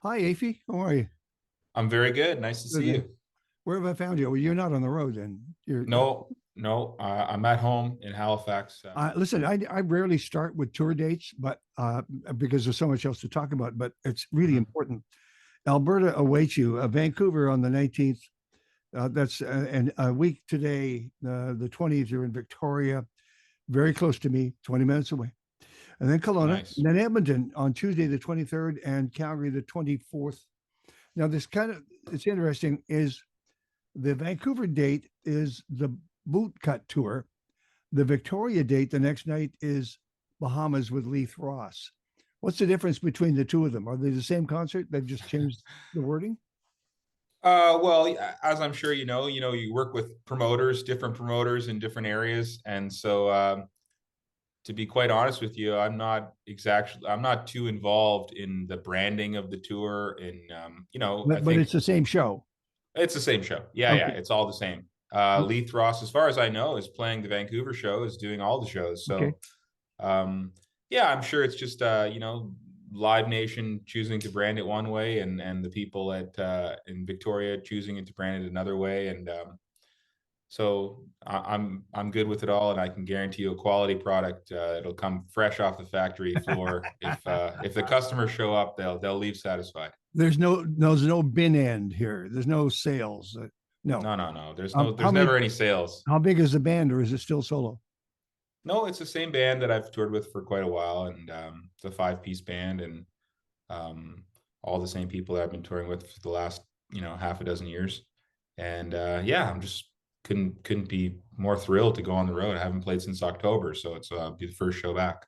Hi, Afie. How are you? I'm very good. Nice to Good, see man. you. Where have I found you? Well, you're not on the road, then. No, no, I'm at home in Halifax. Listen. I rarely start with tour dates, but because there's so much else to talk about. But it's really Mhm. important. Alberta awaits you. Vancouver on the 19th. That's and a week today. The 20th. You're in Victoria, very close to me, 20 minutes away. And then Kelowna, Nice. and then Edmonton on Tuesday the 23rd, and Calgary the 24th. Now, this kind of it's interesting. Is the Vancouver date is the Bootcut tour. The Victoria date the next night is Bahamas with Leith Ross. What's the difference between the two of them? Are they the same concert? They've just changed the wording. Well, as I'm sure you work with promoters, different promoters in different areas, and so to be quite honest with you, I'm not too involved in the branding of the tour. And I But think it's the same show. it's the same show. Yeah, yeah, Okay. it's all the same. Leith Ross, as far as I know, is playing the Vancouver show, is doing all the shows. Okay. So yeah, I'm sure it's just Live Nation choosing to brand it one way, and the people at in Victoria choosing it to brand it another way, and I'm good with it all, and I can guarantee you a quality product. It'll come fresh off the factory floor. If the customers show up, they'll leave satisfied. There's no bin end here. There's no sales. No. No, no, no. How There's many? never any sales. How big is the band, or is it still solo? No, it's the same band that I've toured with for quite a while, and it's a five-piece band, and um, all the same people that I've been touring with for the last half a dozen years. And yeah, I'm just couldn't be more thrilled to go on the road. I haven't played since October, so it's be the first show back.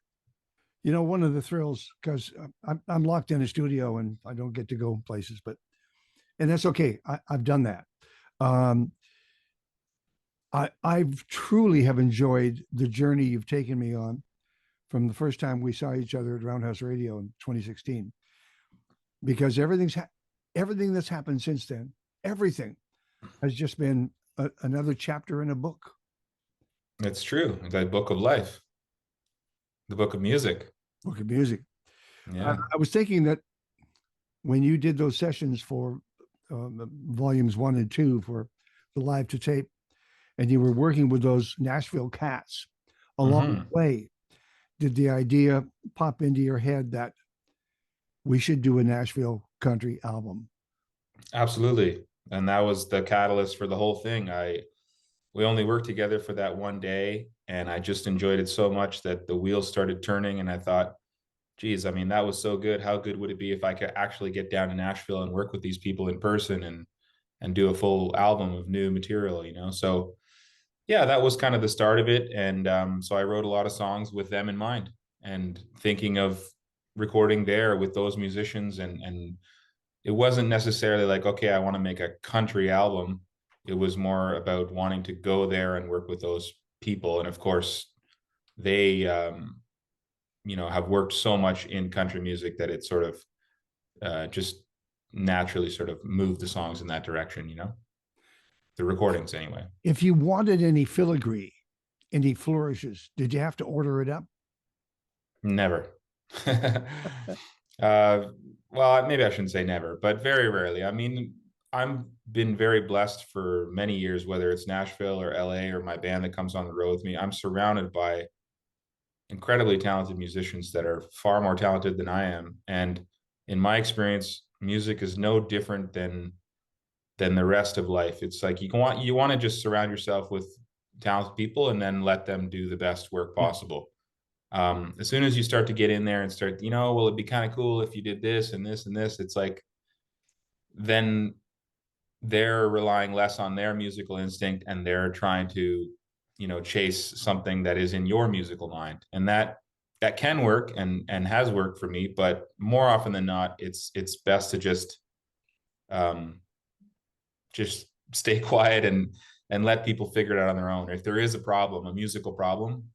One of the thrills because I'm locked in a studio and I don't get to go places, but and that's okay. I've done that. Um, I've truly have enjoyed the journey you've taken me on from the first time we saw each other at Roundhouse Radio in 2016, because everything that's happened since then, everything has just been another chapter in a book. It's true. The book of life, the book of music. Book of music. Yeah. I was thinking that when you did those sessions for volumes 1 and 2 for the live to tape, and you were working with those Nashville cats along the Hmm. way, did the idea pop into your head that we should do a Nashville country album? Absolutely. And that was the catalyst for the whole thing. I We only worked together for that one day, and I just enjoyed it so much that the wheels started turning, and I thought, geez, I mean, that was so good. How good would it be if I could actually get down to Nashville and work with these people in person and do a full album of new material? So yeah, that was kind of the start of it. And so I wrote a lot of songs with them in mind and thinking of recording there with those musicians. And it wasn't necessarily like, okay, I want to make a country album. It was more about wanting to go there and work with those people. And of course, they, have worked so much in country music that it sort of just naturally sort of moved the songs in that direction, the recordings anyway. If you wanted any filigree, any flourishes, did you have to order it up? Never. uh, well, maybe I shouldn't say never, but very rarely. I mean, I've been very blessed for many years, whether it's Nashville or LA or my band that comes on the road with me. I'm surrounded by incredibly talented musicians that are far more talented than I am. And in my experience, music is no different than the rest of life. It's like you want to just surround yourself with talented people and then let them do the best work Yeah. possible. As soon as you start to get in there and start, well, it'd be kind of cool if you did this and this and this, it's like then they're relying less on their musical instinct and they're trying to, chase something that is in your musical mind. And that can work and has worked for me, but more often than not, it's best to um just stay quiet and let people figure it out on their own. If there is a problem, a musical problem,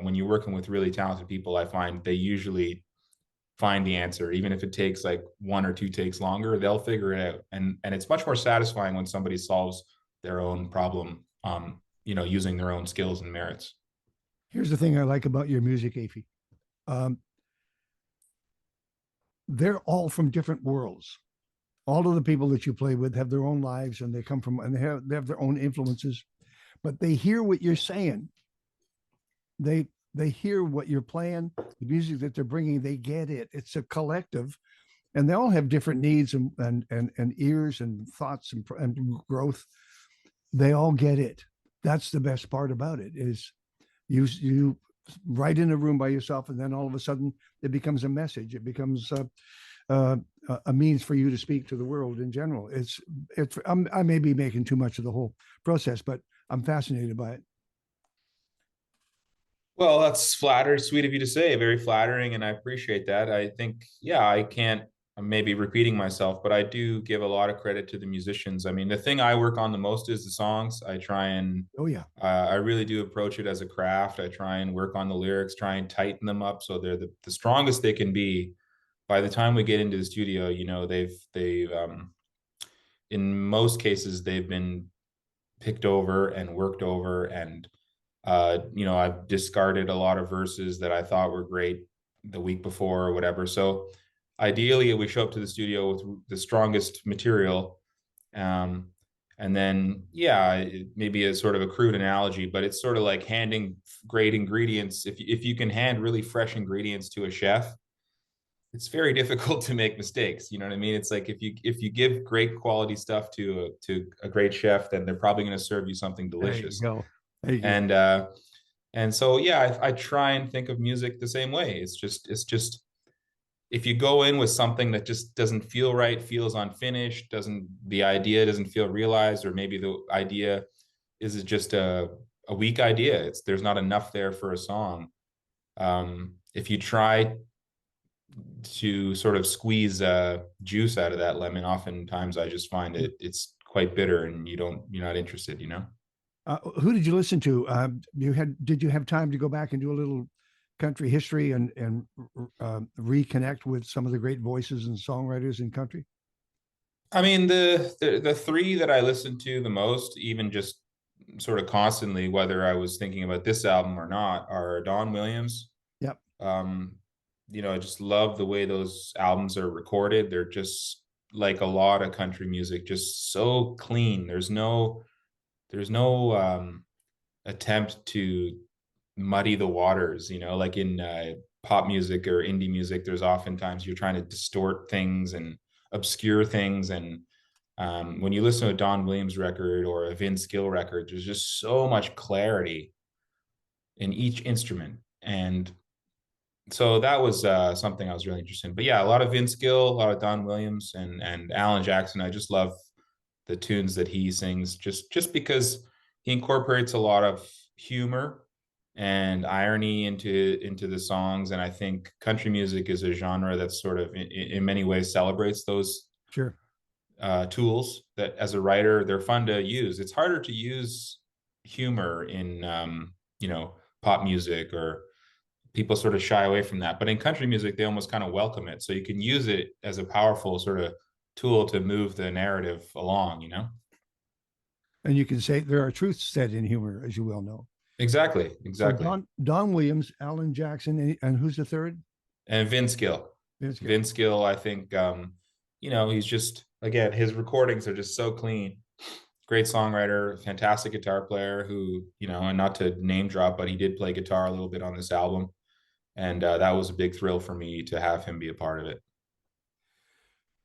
when you're working with really talented people, I find they usually find the answer, even if it takes like one or two takes longer. They'll figure it out, and it's much more satisfying when somebody solves their own problem, using their own skills and merits. Here's the thing I like about your music, Afie. Um, they're all from different worlds. All of the people that you play with have their own lives, and they come from, and they have their own influences, but they hear what you're saying. They hear what you're playing, the music that they're bringing. They get it. It's a collective, and they all have different needs and ears and thoughts and growth. They all get it. That's the best part about it. Is you write in a room by yourself, and then all of a sudden it becomes a message. It becomes a means for you to speak to the world in general. I may be making too much of the whole process, but I'm fascinated by it. Well, that's sweet of you to say, very flattering, and I appreciate that. I think, yeah, I can't, I'm maybe repeating myself, but I do give a lot of credit to the musicians. I mean, the thing I work on the most is the songs. I try and, Oh yeah, I really do approach it as a craft. I try and work on the lyrics, try and tighten them up so they're the strongest they can be. By the time we get into the studio, in most cases, they've been picked over and worked over, and I've discarded a lot of verses that I thought were great the week before or whatever. So ideally, we show up to the studio with the strongest material. And then, yeah, maybe a sort of a crude analogy, but it's sort of like handing great ingredients. If you can hand really fresh ingredients to a chef, it's very difficult to make mistakes. You know what I mean? It's like if you give great quality stuff to a great chef, then they're probably going to serve you something there you delicious. go. There you go. And so, yeah, I try and think of music the same way. It's just if you go in with something that just doesn't feel right, feels unfinished, the idea doesn't feel realized, or maybe the idea is just a weak idea. There's not enough there for a song. If you try to sort of squeeze juice out of that lemon, oftentimes I just find it's quite bitter, and you're not interested, you know? Who did you listen to? Did you have time to go back and do a little country history and reconnect with some of the great voices and songwriters in country? I mean, the three that I listen to the most, even just sort of constantly, whether I was thinking about this album or not, are Don Williams. Yep. I just love the way those albums are recorded. They're just like a lot of country music, just so clean. There's no attempt to muddy the waters, like in pop music or indie music. There's oftentimes you're trying to distort things and obscure things. And when you listen to a Don Williams record or a Vince Gill record, there's just so much clarity in each instrument. And so that was something I was really interested in. But yeah, a lot of Vince Gill, a lot of Don Williams, and Alan Jackson. I just love the tunes that he sings, just because he incorporates a lot of humor and irony into the songs. And I think country music is a genre that sort of in many ways celebrates those Sure. tools that as a writer they're fun to use. It's harder to use humor in pop music, or people sort of shy away from that. But in country music, they almost kind of welcome it. So you can use it as a powerful sort of tool to move the narrative along. And you can say there are truths said in humor, as you well know. Exactly. So Don Williams, Alan Jackson, and who's the third? And Vince Gill. Vince Gill, I think, he's just, again, his recordings are just so clean. Great songwriter, fantastic guitar player who, and not to name drop, but he did play guitar a little bit on this album. And that was a big thrill for me to have him be a part of it.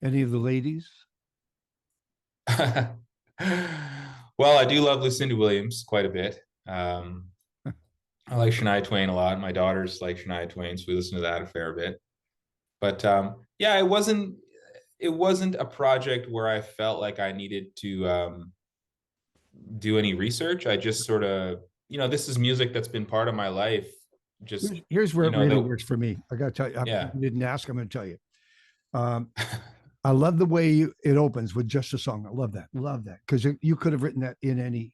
Any of the ladies? Well, I do love Lucinda Williams quite a bit. I like Shania Twain a lot. My daughters like Shania Twain, so we listen to that a fair bit. But yeah, it wasn't a project where I felt like I needed to do any research. I just sort of, this is music that's been part of my life. Just here's where it really works for me. I got to tell you, yeah. I didn't ask. I'm going to tell you. I love the way it opens with just a song. I love that. Because you could have written that in any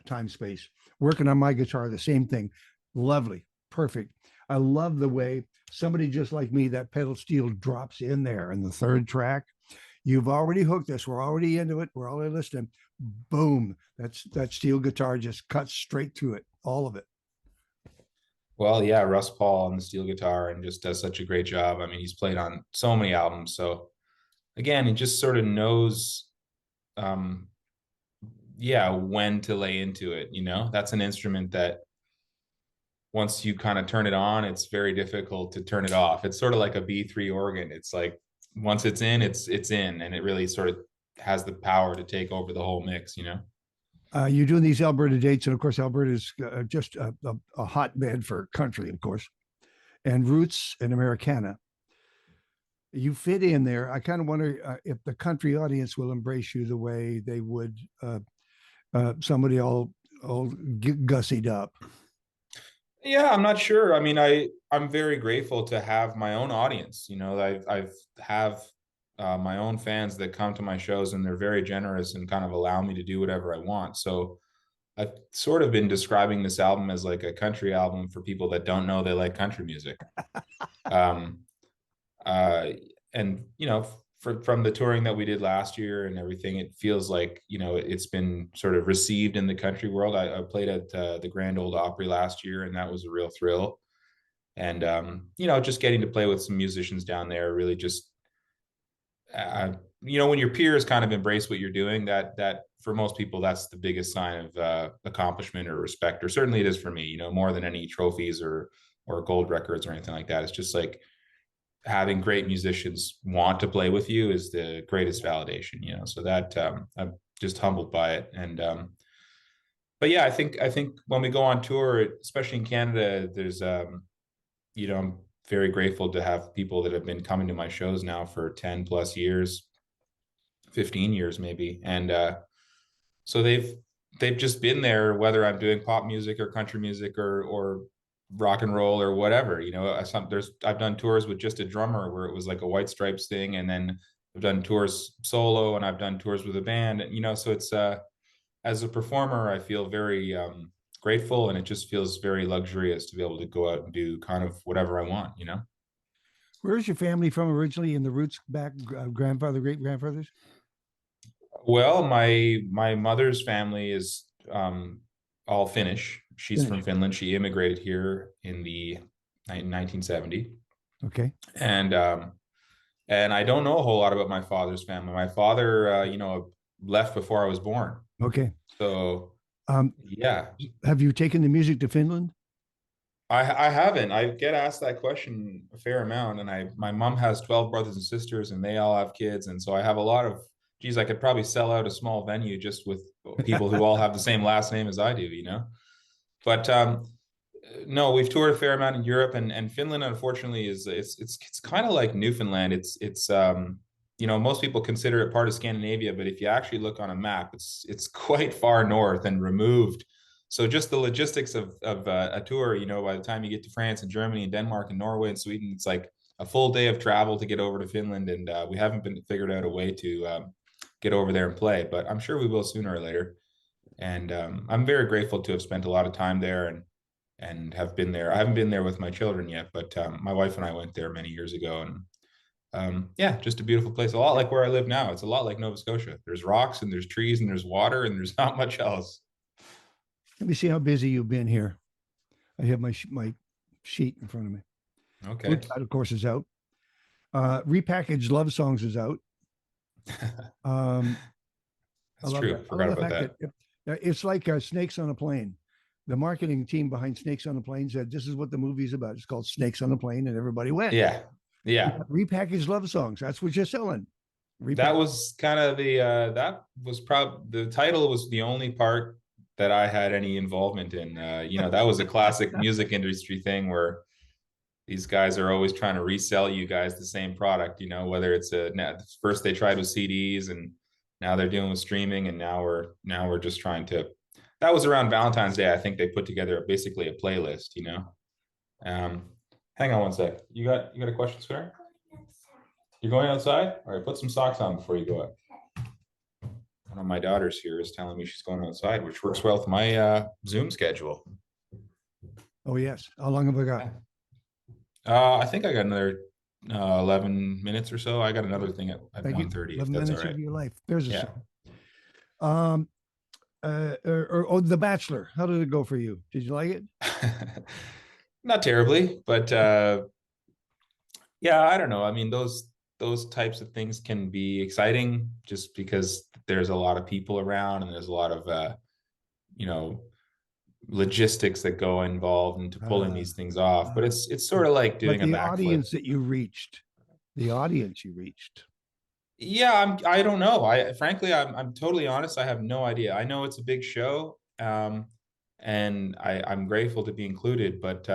time space. Working on my guitar, the same thing. Lovely, perfect. I love the way somebody just like me, that pedal steel drops in there in the third track. You've already hooked us. We're already into it. We're already listening. Boom. That steel guitar just cuts straight through it. All of it. Well, yeah, Russ Paul on the steel guitar and just does such a great job. I mean, he's played on so many albums. So again, he just sort of knows, um, yeah, when to lay into it. That's an instrument that once you kind of turn it on, it's very difficult to turn it off. It's sort of like a B3 organ. It's like once it's in, it's in, and it really sort of has the power to take over the whole mix. You're doing these Alberta dates, and of course, Alberta is just a hotbed for country, of course, and roots and Americana. You fit in there. I kind of wonder if the country audience will embrace you the way they would somebody all gussied up. Yeah, I'm not sure. I mean, I'm very grateful to have my own audience. I've have my own fans that come to my shows, and they're very generous and kind of allow me to do whatever I want. So I've sort of been describing this album as like a country album for people that don't know they like country music. Um, uh, and from the touring that we did last year and everything, it feels like it's been sort of received in the country world. I played at the Grand Ole Opry last year, and that was a real thrill. And just getting to play with some musicians down there really just when your peers kind of embrace what you're doing, that for most people that's the biggest sign of accomplishment or respect, or certainly it is for me, more than any trophies or gold records or anything like that. It's just like having great musicians want to play with you is the greatest validation. So that I'm just humbled by it. And but yeah, I think when we go on tour, especially in Canada, there's I'm very grateful to have people that have been coming to my shows now for 10 plus years, 15 years maybe. And so they've just been there, whether I'm doing pop music or country music or rock and roll or whatever. I've done tours with just a drummer where it was like a White Stripes thing, and then I've done tours solo, and I've done tours with a band. So it's as a performer, I feel very grateful, and it just feels very luxurious to be able to go out and do kind of whatever I want. Where's your family from originally? In the roots back, grandfather, great grandfathers? Well, my mother's family is all Finnish. She's from Finland. She immigrated here in the 1970. Okay. And I don't know a whole lot about my father's family. My father, left before I was born. Okay. So yeah. Have you taken the music to Finland? I haven't. I get asked that question a fair amount, and my mom has 12 brothers and sisters, and they all have kids, and so I have a lot of. Geez, I could probably sell out a small venue just with people who all have the same last name as I do. But no, we've toured a fair amount in Europe, and Finland, unfortunately, it's kind of like Newfoundland. It's most people consider it part of Scandinavia, but if you actually look on a map, it's quite far north and removed. So just the logistics of a tour, by the time you get to France and Germany and Denmark and Norway and Sweden, it's like a full day of travel to get over to Finland, and we haven't been figured out a way to get over there and play, but I'm sure we will sooner or later. And I'm very grateful to have spent a lot of time there and have been there. I haven't been there with my children yet, but my wife and I went there many years ago, and yeah, just a beautiful place. A lot like where I live now. It's a lot like Nova Scotia. There's rocks and there's trees and there's water and there's not much else. Let me see how busy you've been here. I have my sheet in front of me. Okay. Bootcut, of course, is out. Repackaged Love Songs is out. That's true. Forgot about that. It's like Snakes on a Plane. The marketing team behind Snakes on a Plane said, this is what the movie's about. It's called Snakes on a Plane, and everybody went. Yeah. Repackaged Love Songs. That's what you're selling. That was kind of the title was the only part that I had any involvement in. That was a classic music industry thing where these guys are always trying to resell you guys the same product, whether it's first they tried with CDs, and now they're dealing with streaming, and now we're just trying to. That was around Valentine's Day. I think they put together basically a playlist. Hang on one sec. You got a question, sir? You're going outside? All right, put some socks on before you go out. One of my daughters here is telling me she's going outside, which works well with my Zoom schedule. Oh yes. How long have I got? I think I got another 11 minutes or so. I got another thing at 1:30. 11 minutes of your life. There's a song. The Bachelor. How did it go for you? Did you like it? Not terribly, but yeah, I don't know. I mean, those types of things can be exciting just because there's a lot of people around and there's a lot of you know, logistics that go involved into pulling Uh, these things off. But uh, it's sort of like but doing a the backflip. audience that you reached, the audience you reached. Yeah, I don't know. I frankly I'm totally honest. I have no idea. I know it's a big show, and I'm grateful to be included, but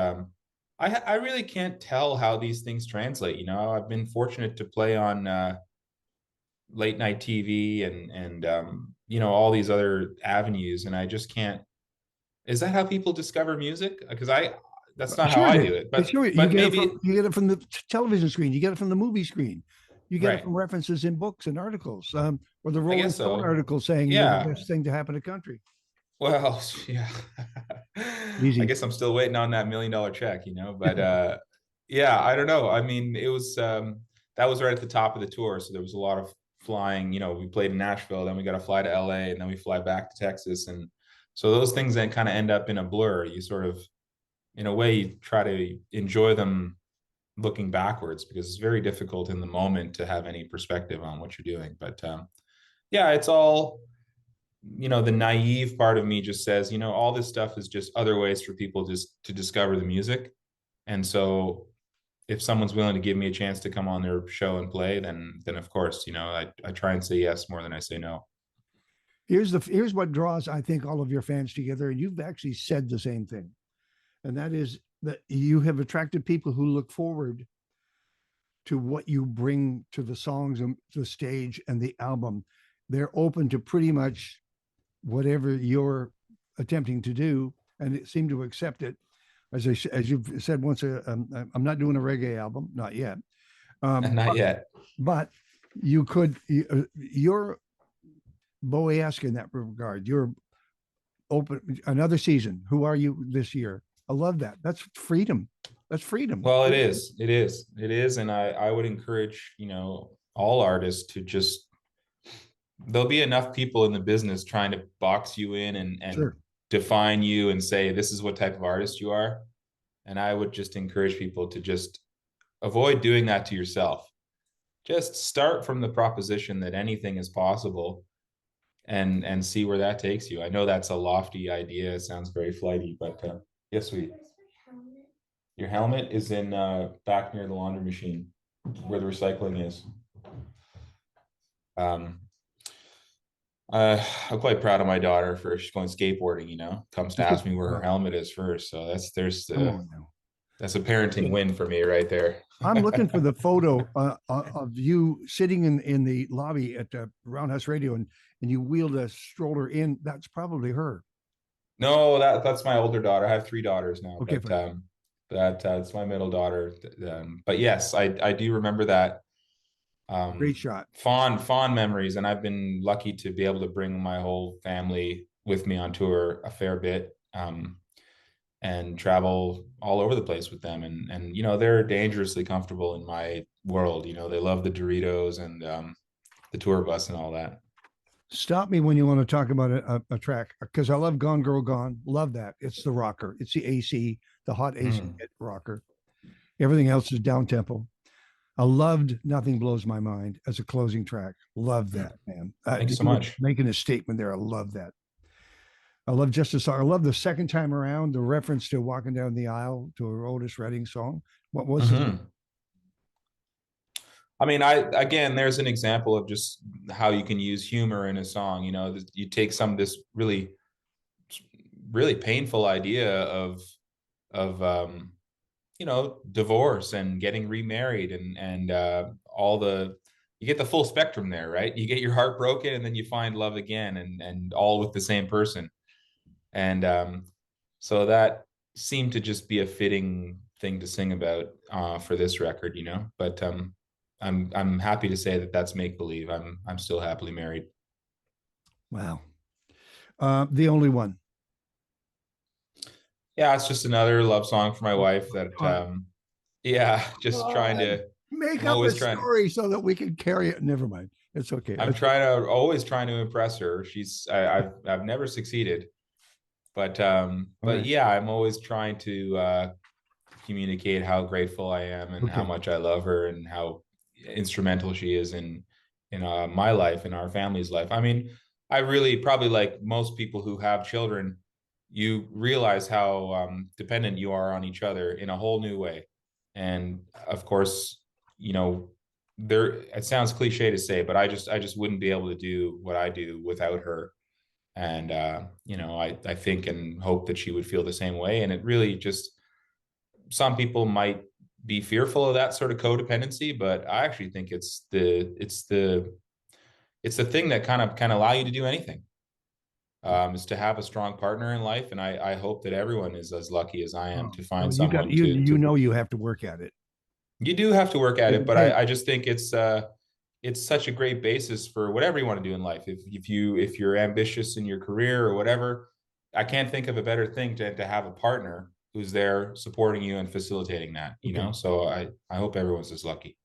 I really can't tell how these things translate. You know, I've been fortunate to play on late night TV and you know, all these other avenues, and I just can't. Is that how people discover music? Because I that's not how Sure, I do it. sure. But maybe You get it from the television screen. You get it from the movie screen. You get it right. from references in books and articles, or the I Rolling guess Stone so. article saying you're the Yeah. best thing to happen to country. Well, yeah. I Easy. guess I'm still waiting on that $1 million check, you know, but yeah, I don't know. I mean, it was that was right at the top of the tour, so there was a lot of flying, you know, we played in Nashville, then we got to fly to LA and then we fly back to Texas, and so those things then kind of end up in a blur. You sort of in a way you try to enjoy them looking backwards because it's very difficult in the moment to have any perspective on what you're doing. But yeah, it's all, you know, the naive part of me just says, you know, all this stuff is just other ways for people just to discover the music. And so if someone's willing to give me a chance to come on their show and play, then of course, you know, I try and say yes more than I say no. Here's what draws, I think, all of your fans together, and you've actually said the same thing, and that is that you have attracted people who look forward to what you bring to the songs and the stage and the album. They're open to pretty much whatever you're attempting to do, and it seem to accept it. As you've said once, I'm not doing a reggae album, not yet. And Um, not but, yet. but you could. You're Bowie-esque in that regard. You're open another season. Who are you this year? I love that. That's freedom. That's freedom. Well, it is. It is. It is. And I would encourage, you know, all artists to just, there'll be enough people in the business trying to box you in and Sure. define you and say, this is what type of artist you are. And I would just encourage people to just avoid doing that to yourself. Just start from the proposition that anything is possible and see where that takes you. I know that's a lofty idea. It sounds very flighty, but yes, sweet. Your helmet is in back near the laundry machine where the recycling is. Um, I'm quite proud of my daughter for she's going skateboarding, you know, comes to ask me where her helmet is first. So Come on now. that's a parenting win for me right there. I'm looking for the photo of you sitting in the lobby at Roundhouse Radio, and you wheeled a stroller in. That's probably her. No, that's my older daughter. I have three daughters now, Okay, but fine. it's my middle daughter. But yes, I do remember that. Great shot. Fond memories, and I've been lucky to be able to bring my whole family with me on tour a fair bit, and travel all over the place with them. And you know, they're dangerously comfortable in my world. You know, they love the Doritos and the tour bus and all that. Stop me when you want to talk about a track, because I love Gone Girl Gone. Love that. It's the rocker. It's the AC, the hot AC rocker. Everything else is down tempo. I loved Nothing Blows My Mind as a closing track. Love that, man. Thanks so You were much. making a statement there. I love that. I love Just a Song. I love the second time around, the reference to Walking Down the Aisle to a Otis Redding song. What was it? I mean, again, there's an example of just how you can use humor in a song. You know, you take some of this really painful idea of you know, divorce and getting remarried and all the, you get the full spectrum there, right? You get your heart broken and then you find love again, and all with the same person. And so that seemed to just be a fitting thing to sing about for this record, you know. But I'm happy to say that that's make believe. I'm still happily married. Wow. The Only One. Yeah, it's just another love song for my wife that yeah, just trying to, Make I'm up a always trying, story so that we can carry it. Never mind. It's okay. I'm trying to always trying to impress her. I've never succeeded, but All right. yeah, I'm always trying to communicate how grateful I am and how Okay. much I love her and how instrumental she is in my life, in our family's life. I mean, I really, probably like most people who have children, you realize how dependent you are on each other in a whole new way. And of course, you know, there, it sounds cliche to say, but I just wouldn't be able to do what I do without her. And you know, I think and hope that she would feel the same way. And it really just, some people might be fearful of that sort of codependency, but I actually think it's the thing that kind of can allow you to do anything. Is to have a strong partner in life, and I hope that everyone is as lucky as I am Oh, to well, find you got someone to. you have to work at it. You do have to work at it, but Hey, I just think it's such a great basis for whatever you want to do in life. If you're ambitious in your career or whatever, I can't think of a better thing to have a partner who's there supporting you and facilitating that, you okay. know? So I hope everyone's as lucky.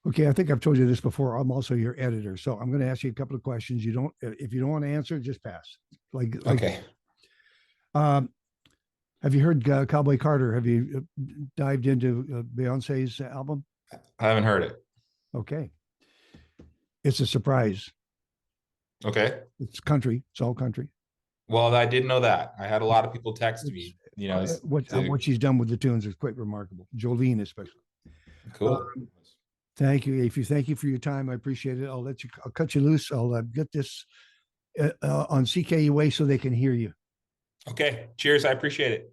Okay, I think I've told you this before. I'm also your editor, so I'm going to ask you a couple of questions. You don't, if you don't want to answer, just pass. Like, Okay. um, have you heard Cowboy Carter? Have you dived into Beyonce's album? I haven't heard it. Okay, it's a surprise. Okay. It's country. It's all country. Well, I didn't know that. I had a lot of people text It's me, you know, what she's done with the tunes is quite remarkable. Jolene, especially. cool. Thank you, Afie. Thank you for your time. I appreciate it. I'll cut you loose. I'll get this on CKUA so they can hear you. Okay. Cheers. I appreciate it.